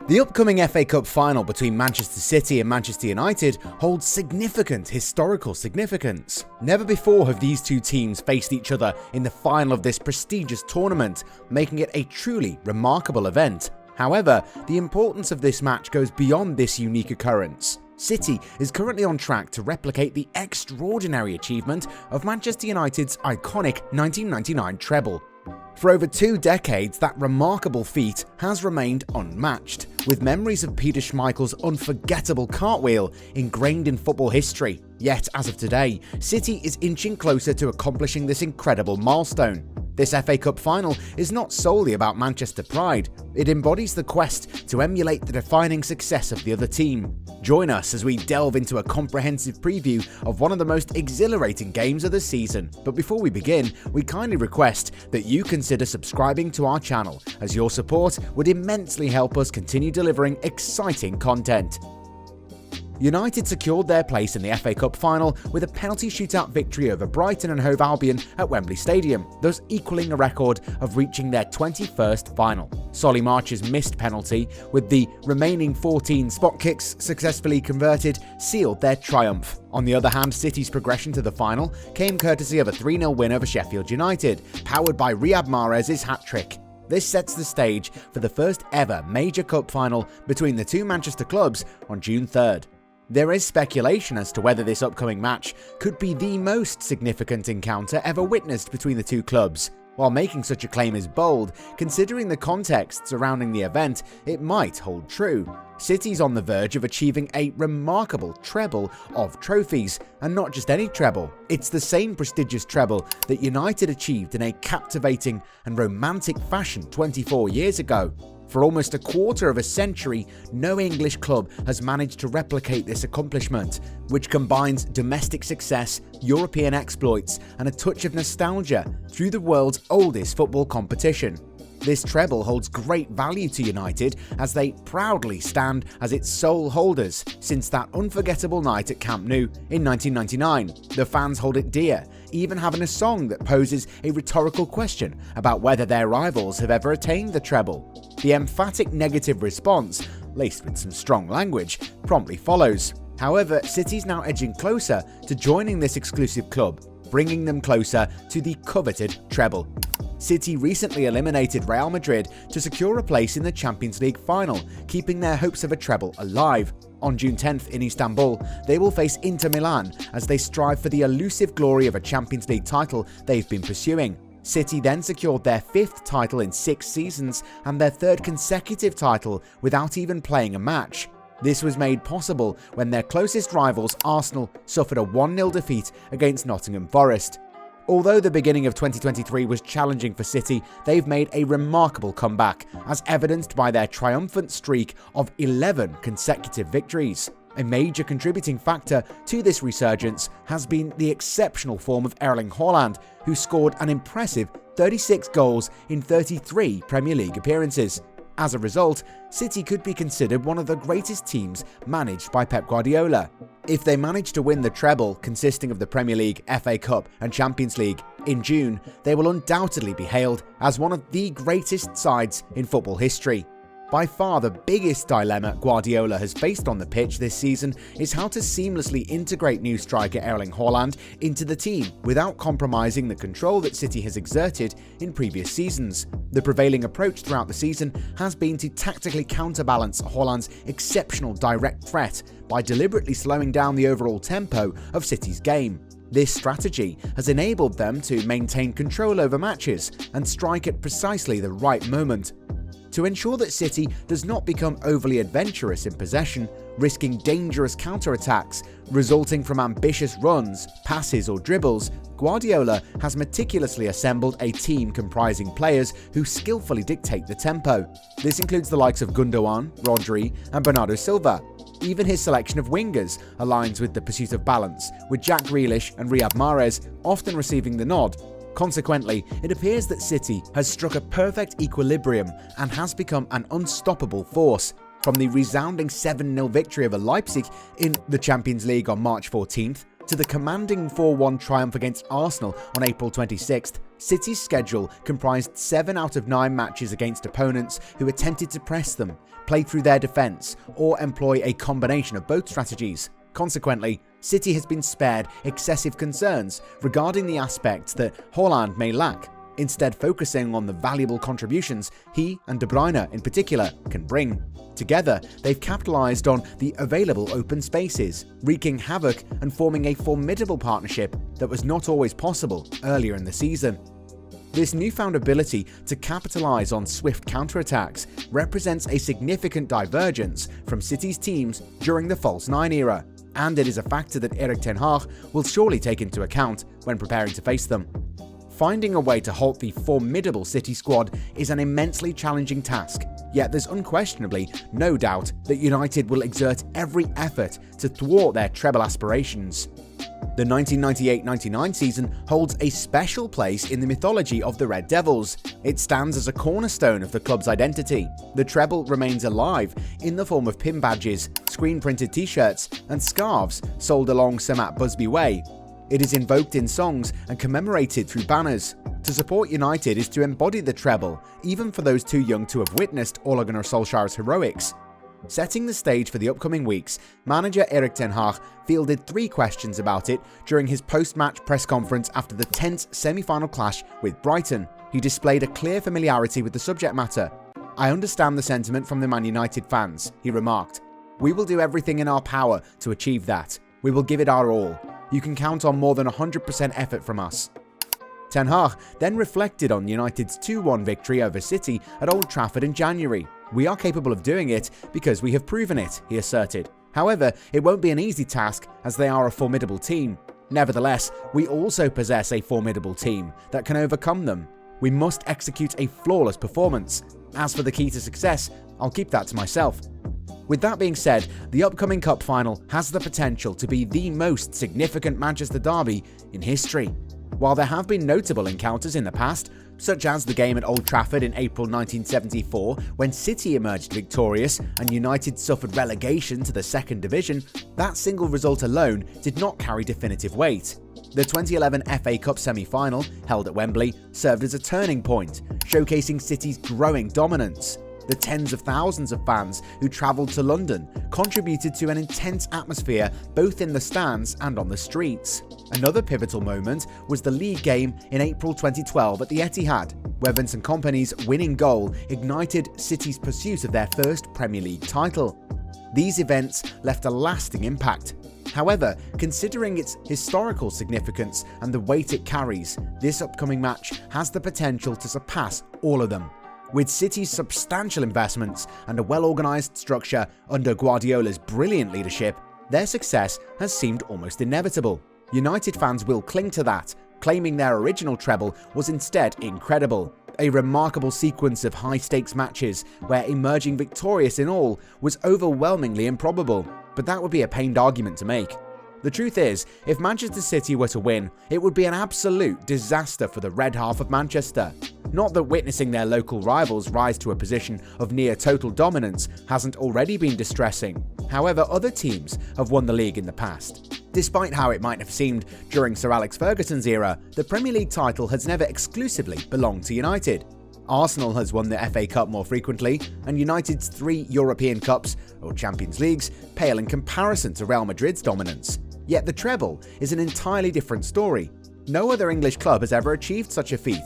The upcoming FA Cup final between Manchester City and Manchester United holds significant historical significance. Never before have these two teams faced each other in the final of this prestigious tournament, making it a truly remarkable event. However, the importance of this match goes beyond this unique occurrence. City is currently on track to replicate the extraordinary achievement of Manchester United's iconic 1999 treble. For over 2 decades, that remarkable feat has remained unmatched, with memories of Peter Schmeichel's unforgettable cartwheel ingrained in football history. Yet, as of today, City is inching closer to accomplishing this incredible milestone. This FA Cup final is not solely about Manchester pride, it embodies the quest to emulate the defining success of the other team. Join us as we delve into a comprehensive preview of one of the most exhilarating games of the season. But before we begin, we kindly request that you consider subscribing to our channel, as your support would immensely help us continue delivering exciting content. United secured their place in the FA Cup final with a penalty shootout victory over Brighton and Hove Albion at Wembley Stadium, thus equaling a record of reaching their 21st final. Solly March's missed penalty, with the remaining 14 spot kicks successfully converted, sealed their triumph. On the other hand, City's progression to the final came courtesy of a 3-0 win over Sheffield United, powered by Riyad Mahrez's hat-trick. This sets the stage for the first ever major cup final between the two Manchester clubs on June 3rd. There is speculation as to whether this upcoming match could be the most significant encounter ever witnessed between the two clubs. While making such a claim is bold, considering the context surrounding the event, it might hold true. City's on the verge of achieving a remarkable treble of trophies, and not just any treble. It's the same prestigious treble that United achieved in a captivating and romantic fashion 24 years ago. For almost a quarter of a century, no English club has managed to replicate this accomplishment, which combines domestic success, European exploits, and a touch of nostalgia through the world's oldest football competition. This treble holds great value to United as they proudly stand as its sole holders since that unforgettable night at Camp Nou in 1999. The fans hold it dear, even having a song that poses a rhetorical question about whether their rivals have ever attained the treble. The emphatic negative response, laced with some strong language, promptly follows. However, City's now edging closer to joining this exclusive club, bringing them closer to the coveted treble. City recently eliminated Real Madrid to secure a place in the Champions League final, keeping their hopes of a treble alive. On June 10th in Istanbul, they will face Inter Milan as they strive for the elusive glory of a Champions League title they've been pursuing. City then secured their 5th title in 6 seasons and their 3rd consecutive title without even playing a match. This was made possible when their closest rivals, Arsenal, suffered a 1-0 defeat against Nottingham Forest. Although the beginning of 2023 was challenging for City, they've made a remarkable comeback, as evidenced by their triumphant streak of 11 consecutive victories. A major contributing factor to this resurgence has been the exceptional form of Erling Haaland, who scored an impressive 36 goals in 33 Premier League appearances. As a result, City could be considered one of the greatest teams managed by Pep Guardiola. If they manage to win the treble, consisting of the Premier League, FA Cup and Champions League, in June, they will undoubtedly be hailed as one of the greatest sides in football history. By far the biggest dilemma Guardiola has faced on the pitch this season is how to seamlessly integrate new striker Erling Haaland into the team without compromising the control that City has exerted in previous seasons. The prevailing approach throughout the season has been to tactically counterbalance Haaland's exceptional direct threat by deliberately slowing down the overall tempo of City's game. This strategy has enabled them to maintain control over matches and strike at precisely the right moment. To ensure that City does not become overly adventurous in possession, risking dangerous counter-attacks resulting from ambitious runs, passes or dribbles, Guardiola has meticulously assembled a team comprising players who skillfully dictate the tempo. This includes the likes of Gundogan, Rodri and Bernardo Silva. Even his selection of wingers aligns with the pursuit of balance, with Jack Grealish and Riyad Mahrez often receiving the nod. Consequently, it appears that City has struck a perfect equilibrium and has become an unstoppable force. From the resounding 7-0 victory over Leipzig in the Champions League on March 14th, To the commanding 4-1 triumph against Arsenal on April 26th, City's schedule comprised 7 out of 9 matches against opponents who attempted to press them, play through their defence, or employ a combination of both strategies. Consequently, City has been spared excessive concerns regarding the aspects that Haaland may lack, instead focusing on the valuable contributions he and De Bruyne in particular can bring. Together, they've capitalised on the available open spaces, wreaking havoc and forming a formidable partnership that was not always possible earlier in the season. This newfound ability to capitalise on swift counterattacks represents a significant divergence from City's teams during the false nine era, and it is a factor that Erik ten Hag will surely take into account when preparing to face them. Finding a way to halt the formidable City squad is an immensely challenging task, yet there's unquestionably no doubt that United will exert every effort to thwart their treble aspirations. The 1998-99 season holds a special place in the mythology of the Red Devils. It stands as a cornerstone of the club's identity. The treble remains alive in the form of pin badges, screen-printed t-shirts, and scarves sold along Sir Matt Busby Way. It is invoked in songs and commemorated through banners. To support United is to embody the treble, even for those too young to have witnessed Ole Gunnar Solskjaer's heroics. Setting the stage for the upcoming weeks, manager Erik ten Hag fielded 3 questions about it during his post-match press conference after the tense semi-final clash with Brighton. He displayed a clear familiarity with the subject matter. "I understand the sentiment from the Man United fans," he remarked. "We will do everything in our power to achieve that. We will give it our all. You can count on more than 100% effort from us." Ten Hag then reflected on United's 2-1 victory over City at Old Trafford in January. "We are capable of doing it because we have proven it," he asserted. "However, it won't be an easy task as they are a formidable team. Nevertheless, we also possess a formidable team that can overcome them. We must execute a flawless performance. As for the key to success, I'll keep that to myself." With that being said, the upcoming cup final has the potential to be the most significant Manchester derby in history. While there have been notable encounters in the past, such as the game at Old Trafford in April 1974 when City emerged victorious and United suffered relegation to the second division, that single result alone did not carry definitive weight. The 2011 FA Cup semi-final, held at Wembley, served as a turning point, showcasing City's growing dominance. The tens of thousands of fans who travelled to London contributed to an intense atmosphere both in the stands and on the streets. Another pivotal moment was the league game in April 2012 at the Etihad, where Vincent Kompany's winning goal ignited City's pursuit of their first Premier League title. These events left a lasting impact. However, considering its historical significance and the weight it carries, this upcoming match has the potential to surpass all of them. With City's substantial investments and a well-organised structure under Guardiola's brilliant leadership, their success has seemed almost inevitable. United fans will cling to that, claiming their original treble was instead incredible. A remarkable sequence of high-stakes matches where emerging victorious in all was overwhelmingly improbable, but that would be a pained argument to make. The truth is, if Manchester City were to win, it would be an absolute disaster for the red half of Manchester. Not that witnessing their local rivals rise to a position of near total dominance hasn't already been distressing. However, other teams have won the league in the past. Despite how it might have seemed during Sir Alex Ferguson's era, the Premier League title has never exclusively belonged to United. Arsenal has won the FA Cup more frequently, and United's 3 European Cups, or Champions Leagues, pale in comparison to Real Madrid's dominance. Yet the treble is an entirely different story. No other English club has ever achieved such a feat.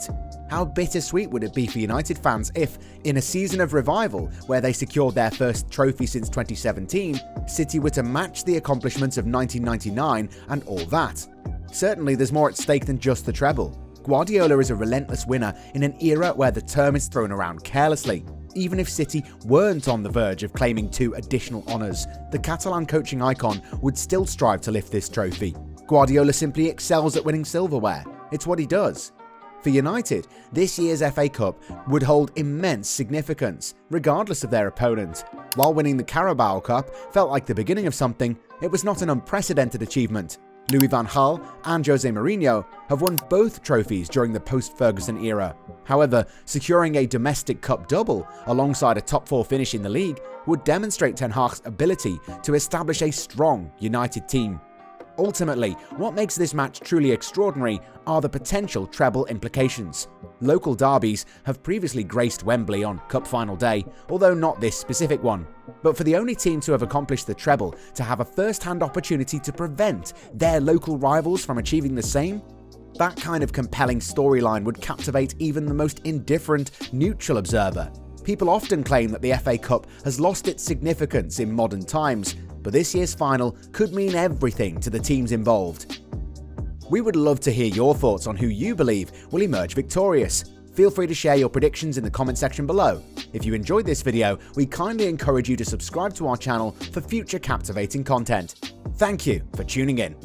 How bittersweet would it be for United fans if, in a season of revival where they secured their first trophy since 2017, City were to match the accomplishments of 1999 and all that? Certainly there's more at stake than just the treble. Guardiola is a relentless winner in an era where the term is thrown around carelessly. Even if City weren't on the verge of claiming 2 additional honours, the Catalan coaching icon would still strive to lift this trophy. Guardiola simply excels at winning silverware. It's what he does. For United, this year's FA Cup would hold immense significance, regardless of their opponent. While winning the Carabao Cup felt like the beginning of something, it was not an unprecedented achievement. Louis van Gaal and Jose Mourinho have won both trophies during the post-Ferguson era. However, securing a domestic cup double alongside a top 4 finish in the league would demonstrate Ten Hag's ability to establish a strong United team. Ultimately, what makes this match truly extraordinary are the potential treble implications. Local derbies have previously graced Wembley on Cup Final Day, although not this specific one. But for the only team to have accomplished the treble to have a first-hand opportunity to prevent their local rivals from achieving the same, that kind of compelling storyline would captivate even the most indifferent, neutral observer. People often claim that the FA Cup has lost its significance in modern times, but this year's final could mean everything to the teams involved. We would love to hear your thoughts on who you believe will emerge victorious. Feel free to share your predictions in the comment section below. If you enjoyed this video, we kindly encourage you to subscribe to our channel for future captivating content. Thank you for tuning in.